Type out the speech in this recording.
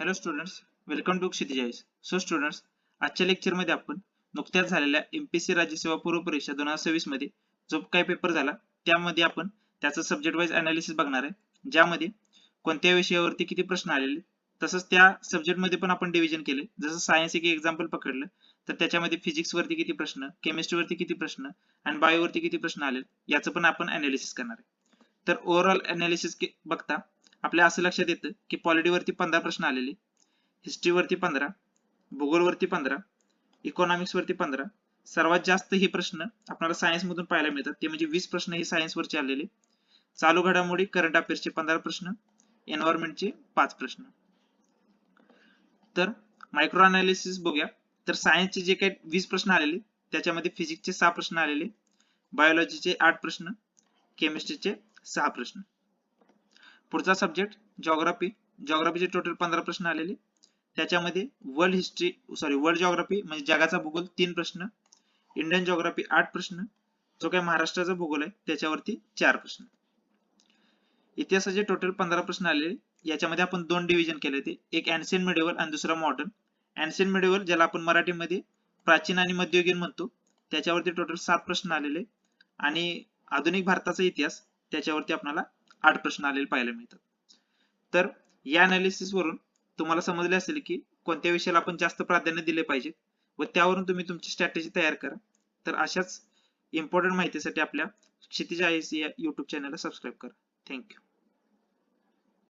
Hello students, welcome to Kshitij. So students, आजच्या लेक्चरमध्ये आपण नुकत्याच झालेल्या एमपीएससी राज्यसेवा पूर्व परीक्षा 2026 मध्ये जो काही पेपर झाला त्यामध्ये आपण त्याचं सब्जेक्ट वाईज अनालिसिस बघणार आहे, ज्यामध्ये कोणत्या विषयावरती किती प्रश्न आलेले, तसंच त्या सब्जेक्ट मध्ये पण आपण डिव्हिजन केले. जसं सायन्स एक एक्झाम्पल पकडलं तर त्याच्यामध्ये फिजिक्स वरती किती प्रश्न, केमिस्ट्री वरती किती प्रश्न आणि बायो वरती किती प्रश्न आले याचं पण आपण अनालिसिस करणार आहे. तर ओव्हरऑल अनालिसिस बघता आपल्या असं लक्षात येतं की पॉलिटी वरती 15 प्रश्न आलेले, हिस्ट्री वरती 15, भूगोल वरती 15, इकॉनॉमिक्स वरती 15. सर्वात जास्त हे प्रश्न आपल्याला सायन्स मधून पाहायला मिळतात, ते म्हणजे 20 प्रश्न हे सायन्स वरचे आलेले. चालू घडामोडी करंट अफेअर्सचे 15 प्रश्न, एन्व्हायरमेंटचे 5 प्रश्न. तर मायक्रो अनालिसिस बघूया. तर सायन्सचे जे काही 20 प्रश्न आलेले त्याच्यामध्ये फिजिक्सचे 6 प्रश्न आलेले, बायोलॉजीचे 8 प्रश्न, केमिस्ट्रीचे 6 प्रश्न. पुढचा सब्जेक्ट जिओग्राफीचे टोटल 15 प्रश्न आलेले, त्याच्यामध्ये वर्ल्ड जिओग्राफी म्हणजे जगाचा भूगोल 3 प्रश्न, इंडियन जिओग्राफी 8 प्रश्न, जो काही महाराष्ट्राचा भूगोल आहे त्याच्यावरती 4 प्रश्न. इतिहासाचे टोटल 15 प्रश्न आलेले, याच्यामध्ये आपण दोन डिव्हिजन केले होते, एक एन्शियंट मिडिवल आणि दुसरा मॉडर्न. एन्शियंट मिडिवल ज्याला आपण मराठीमध्ये प्राचीन आणि मध्ययुगीन म्हणतो, त्याच्यावरती टोटल 7 प्रश्न आलेले, आणि आधुनिक भारताचा इतिहास त्याच्यावरती आपल्याला 8 प्रश्न आलेले पाहायला मिळतात. तर या अनालिसिस वरून तुम्हाला समजले असेल की कोणत्या विषयाला आपण जास्त प्राधान्य दिले पाहिजे व त्यावरून तुम्ही तुमची स्ट्रॅटेजी तयार करा. तर अशाच इम्पॉर्टंट माहितीसाठी आपल्या क्षितिज IAS या YouTube चॅनलला सबस्क्राईब करा. थँक्यू.